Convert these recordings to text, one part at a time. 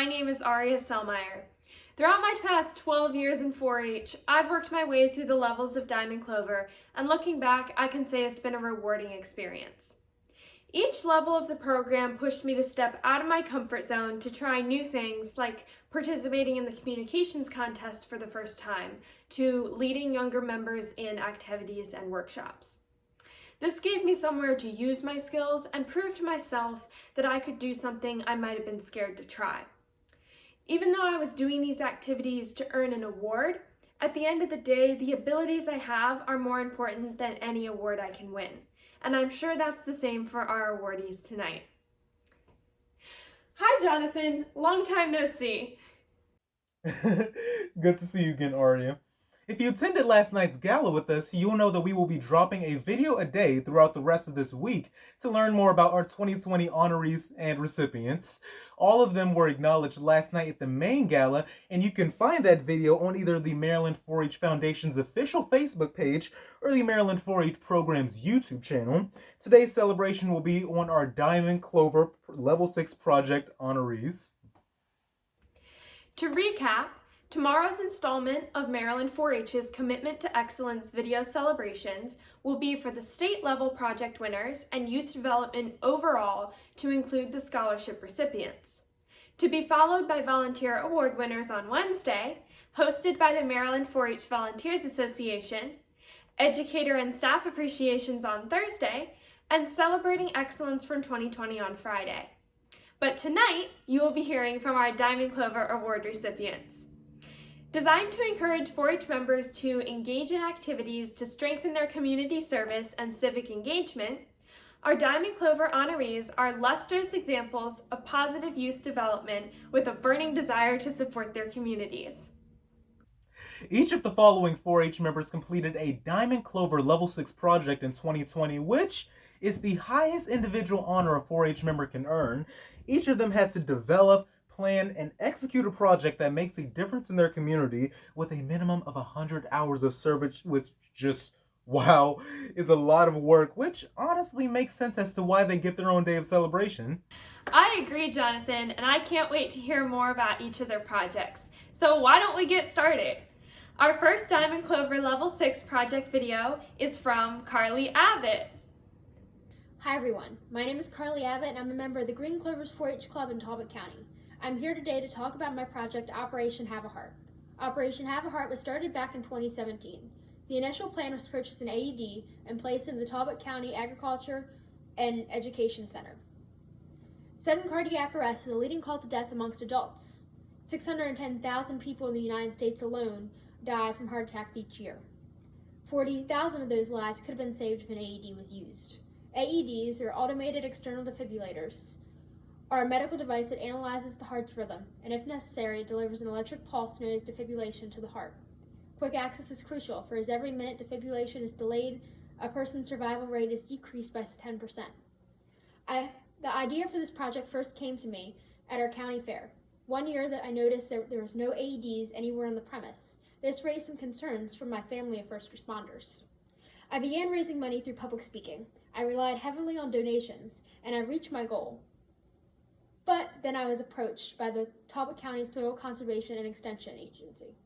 my name is Aria Selmeyer. Throughout my past 12 years in 4-H, I've worked my way through the levels of Diamond Clover, and looking back, I can say it's been a rewarding experience. Each level of the program pushed me to step out of my comfort zone to try new things, like participating in the communications contest for the first time, to leading younger members in activities and workshops. This gave me somewhere to use my skills and prove to myself that I could do something I might have been scared to try. Even though I was doing these activities to earn an award, at the end of the day, the abilities I have are more important than any award I can win. And I'm sure that's the same for our awardees tonight. Hi, Jonathan. Long time no see. Good to see you again, Aria. If you attended last night's gala with us, you'll know that we will be dropping a video a day throughout the rest of this week to learn more about our 2020 honorees and recipients. All of them were acknowledged last night at the main gala, and you can find that video on either the Maryland 4-H Foundation's official Facebook page or the Maryland 4-H program's YouTube channel. Today's celebration will be on our Diamond Clover Level 6 project honorees. To recap, tomorrow's installment of Maryland 4-H's Commitment to Excellence video celebrations will be for the state-level project winners and youth development overall to include the scholarship recipients. To be followed by volunteer award winners on Wednesday, hosted by the Maryland 4-H Volunteers Association, educator and staff appreciations on Thursday, and celebrating excellence from 2020 on Friday. But tonight, you will be hearing from our Diamond Clover Award recipients. Designed to encourage 4-H members to engage in activities to strengthen their community service and civic engagement, our Diamond Clover honorees are lustrous examples of positive youth development with a burning desire to support their communities. Each of the following 4-H members completed a Diamond Clover Level 6 project in 2020, which is the highest individual honor a 4-H member can earn. Each of them had to develop, plan, and execute a project that makes a difference in their community with a minimum of 100 hours of service, which just, wow, is a lot of work, which honestly makes sense as to why they get their own day of celebration. I agree, Jonathan, and I can't wait to hear more about each of their projects. So why don't we get started? Our first Diamond Clover Level 6 project video is from Carly Abbott. Hi everyone, my name is Carly Abbott and I'm a member of the Green Clovers 4-H Club in Talbot County. I'm here today to talk about my project Operation Have a Heart. Operation Have a Heart was started back in 2017. The initial plan was to purchase an AED and place it in the Talbot County Agriculture and Education Center. Sudden cardiac arrest is a leading cause to death amongst adults. 610,000 people in the United States alone die from heart attacks each year. 40,000 of those lives could have been saved if an AED was used. AEDs, or automated external defibrillators, are a medical device that analyzes the heart's rhythm, and if necessary, it delivers an electric pulse known as defibrillation to the heart. Quick access is crucial, for as every minute defibrillation is delayed, a person's survival rate is decreased by 10%. The idea for this project first came to me at our county fair. One year that I noticed that there was no AEDs anywhere on the premise. This raised some concerns from my family of first responders. I began raising money through public speaking. I relied heavily on donations, and I reached my goal. But then I was approached by the Talbot County Soil Conservation and Extension Agency.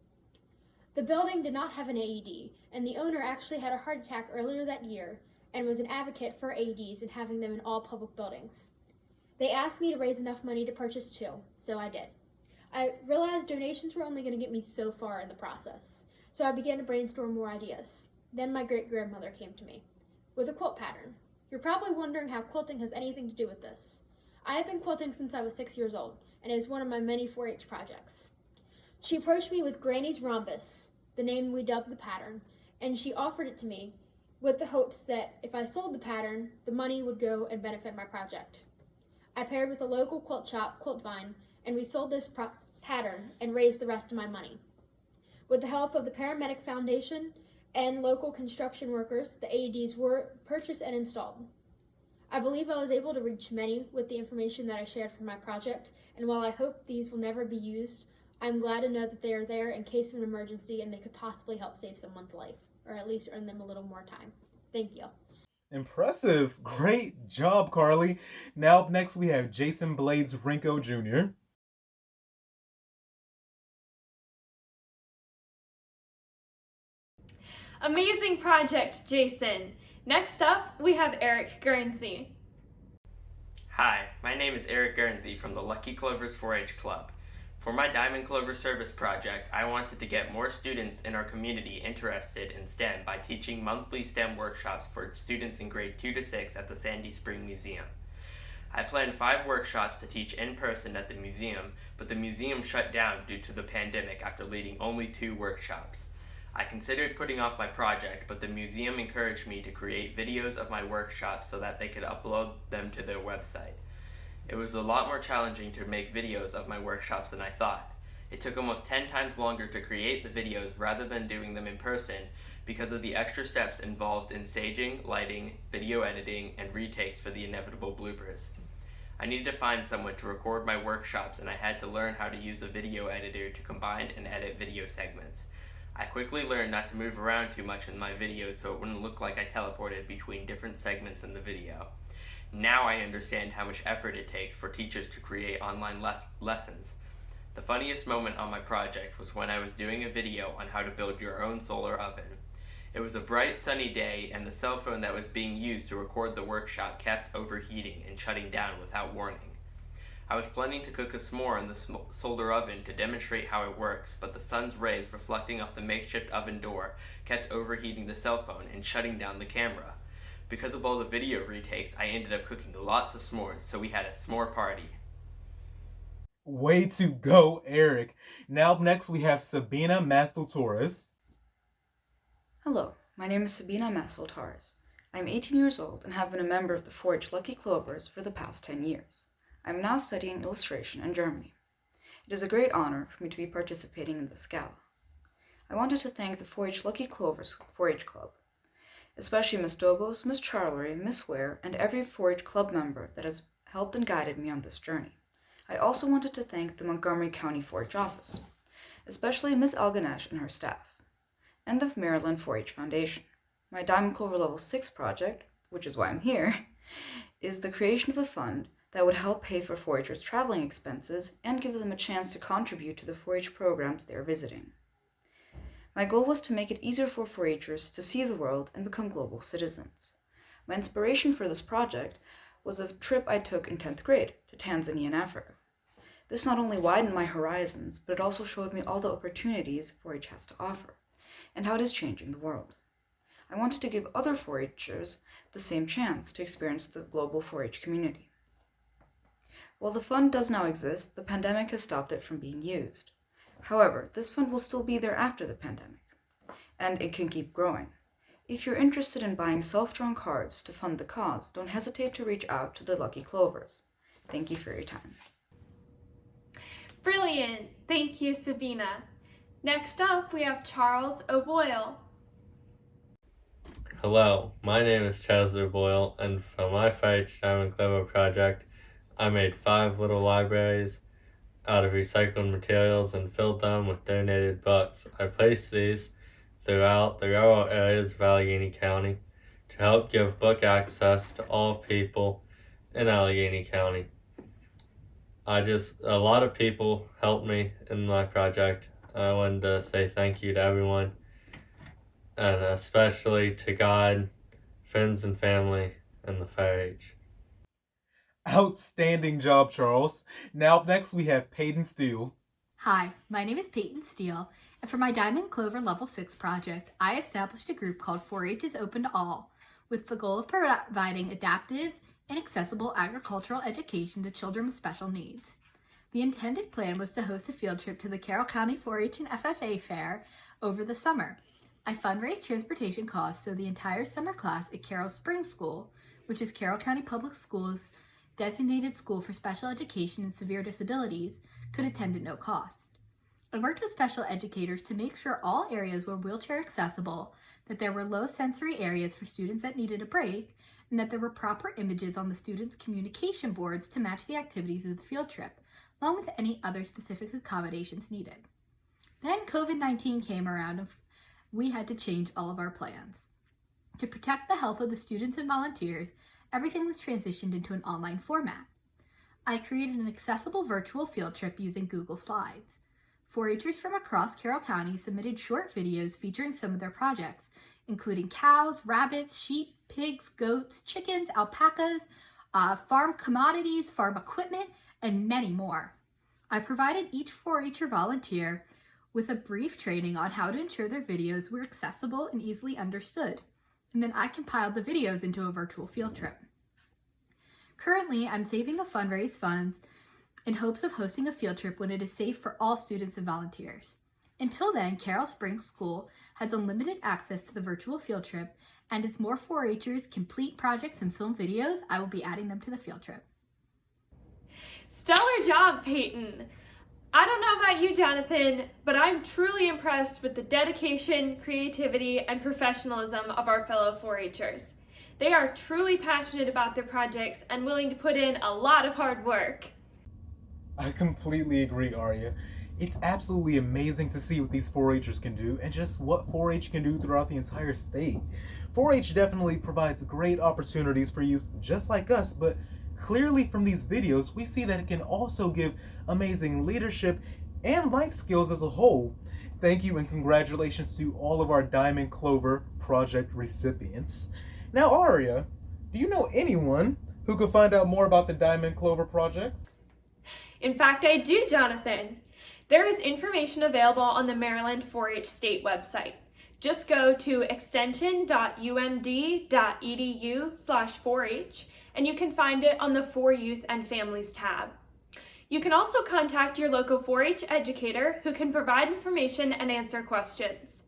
The building did not have an AED, and the owner actually had a heart attack earlier that year and was an advocate for AEDs and having them in all public buildings. They asked me to raise enough money to purchase 2, so I did. I realized donations were only going to get me so far in the process, so I began to brainstorm more ideas. Then my great-grandmother came to me with a quilt pattern. You're probably wondering how quilting has anything to do with this. I have been quilting since I was 6 years old, and it is one of my many 4-H projects. She approached me with Granny's Rhombus, the name we dubbed the pattern, and she offered it to me with the hopes that if I sold the pattern, the money would go and benefit my project. I paired with a local quilt shop, Quiltvine, and we sold this pattern and raised the rest of my money. With the help of the Paramedic Foundation and local construction workers, the AEDs were purchased and installed. I believe I was able to reach many with the information that I shared for my project, and while I hope these will never be used, I'm glad to know that they are there in case of an emergency and they could possibly help save someone's life, or at least earn them a little more time. Thank you. Impressive. Great job, Carly. Now up next we have Jason Blades Rinko Jr. Amazing project, Jason. Next up, we have Eric Guernsey. Hi, my name is Eric Guernsey from the Lucky Clovers 4-H Club. For my Diamond Clover Service project, I wanted to get more students in our community interested in STEM by teaching monthly STEM workshops for students in grade 2 to 6 at the Sandy Spring Museum. I planned 5 workshops to teach in person at the museum, but the museum shut down due to the pandemic after leading only 2 workshops. I considered putting off my project, but the museum encouraged me to create videos of my workshops so that they could upload them to their website. It was a lot more challenging to make videos of my workshops than I thought. It took almost 10 times longer to create the videos rather than doing them in person because of the extra steps involved in staging, lighting, video editing, and retakes for the inevitable bloopers. I needed to find someone to record my workshops, and I had to learn how to use a video editor to combine and edit video segments. I quickly learned not to move around too much in my videos so it wouldn't look like I teleported between different segments in the video. Now I understand how much effort it takes for teachers to create online lessons. The funniest moment on my project was when I was doing a video on how to build your own solar oven. It was a bright sunny day, and the cell phone that was being used to record the workshop kept overheating and shutting down without warning. I was planning to cook a s'more in the solar oven to demonstrate how it works, but the sun's rays reflecting off the makeshift oven door kept overheating the cell phone and shutting down the camera. Because of all the video retakes, I ended up cooking lots of s'mores, so we had a s'more party. Way to go, Eric. Now up next we have Sabina Mastel-Torres. Hello, my name is Sabina Mastel-Torres. I'm 18 years old and have been a member of the 4-H Lucky Clovers for the past 10 years. I'm now studying illustration in Germany. It is a great honor for me to be participating in this gala. I wanted to thank the 4-H Lucky Clovers 4-H Club, especially Miss Dobos, Miss Charlery, Miss Ware, and every 4-H Club member that has helped and guided me on this journey. I also wanted to thank the Montgomery County 4-H office, especially Miss Elganesh and her staff, and the Maryland 4-H Foundation. My Diamond Clover Level 6 project, which is why I'm here, is the creation of a fund that would help pay for 4-Hers traveling expenses and give them a chance to contribute to the 4-H programs they are visiting. My goal was to make it easier for 4-Hers to see the world and become global citizens. My inspiration for this project was a trip I took in 10th grade to Tanzania and Africa. This not only widened my horizons, but it also showed me all the opportunities 4-H has to offer and how it is changing the world. I wanted to give other 4-Hers the same chance to experience the global 4-H community. While the fund does now exist, the pandemic has stopped it from being used. However, this fund will still be there after the pandemic, and it can keep growing. If you're interested in buying self-drawn cards to fund the cause, don't hesitate to reach out to the Lucky Clovers. Thank you for your time. Brilliant! Thank you, Sabina. Next up, we have Charles O'Boyle. Hello, my name is Charles O'Boyle, and for my 4-H Diamond Clover project, I made 5 little libraries out of recycled materials and filled them with donated books. I placed these throughout the rural areas of Allegheny County to help give book access to all people in Allegheny County. A lot of people helped me in my project. I wanted to say thank you to everyone, and especially to God, friends, and family in the 4-H. Outstanding job, Charles. Now up next we have Peyton Steele. Hi, my name is Peyton Steele, and for my Diamond Clover Level 6 project, I established a group called 4-H is Open to All, with the goal of providing adaptive and accessible agricultural education to children with special needs. The intended plan was to host a field trip to the Carroll County 4-H and FFA Fair over the summer. I fundraised transportation costs so the entire summer class at Carroll Spring School, which is Carroll County Public Schools' designated school for special education and severe disabilities, could attend at no cost. I worked with special educators to make sure all areas were wheelchair accessible, that there were low sensory areas for students that needed a break, and that there were proper images on the students' communication boards to match the activities of the field trip, along with any other specific accommodations needed. Then COVID-19 came around and we had to change all of our plans. To protect the health of the students and volunteers, everything was transitioned into an online format. I created an accessible virtual field trip using Google Slides. 4-Hers from across Carroll County submitted short videos featuring some of their projects, including cows, rabbits, sheep, pigs, goats, chickens, alpacas, farm commodities, farm equipment, and many more. I provided each 4-H'er volunteer with a brief training on how to ensure their videos were accessible and easily understood, and then I compiled the videos into a virtual field trip. Currently, I'm saving the fundraise funds in hopes of hosting a field trip when it is safe for all students and volunteers. Until then, Carroll Springs School has unlimited access to the virtual field trip, and as more 4-H'ers complete projects and film videos, I will be adding them to the field trip. Stellar job, Peyton! I don't know about you, Jonathan, but I'm truly impressed with the dedication, creativity, and professionalism of our fellow 4-H'ers. They are truly passionate about their projects and willing to put in a lot of hard work. I completely agree, Arya. It's absolutely amazing to see what these 4-H'ers can do and just what 4-H can do throughout the entire state. 4-H definitely provides great opportunities for youth just like us, but clearly from these videos, we see that it can also give amazing leadership and life skills as a whole. Thank you and congratulations to all of our Diamond Clover Project recipients. Now, Arya, do you know anyone who could find out more about the Diamond Clover projects? In fact, I do, Jonathan. There is information available on the Maryland 4-H State website. Just go to extension.umd.edu/4H and you can find it on the For Youth and Families tab. You can also contact your local 4-H educator who can provide information and answer questions.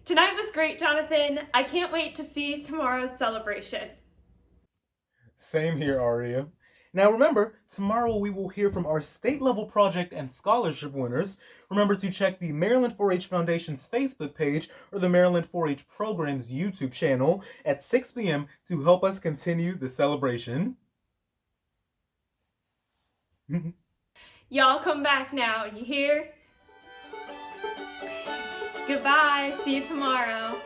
Tonight was great, Jonathan. I can't wait to see tomorrow's celebration. Same here, Arya. Now remember, tomorrow we will hear from our state-level project and scholarship winners. Remember to check the Maryland 4-H Foundation's Facebook page or the Maryland 4-H Program's YouTube channel at 6 p.m. to help us continue the celebration. Y'all come back now, you hear? Goodbye, see you tomorrow.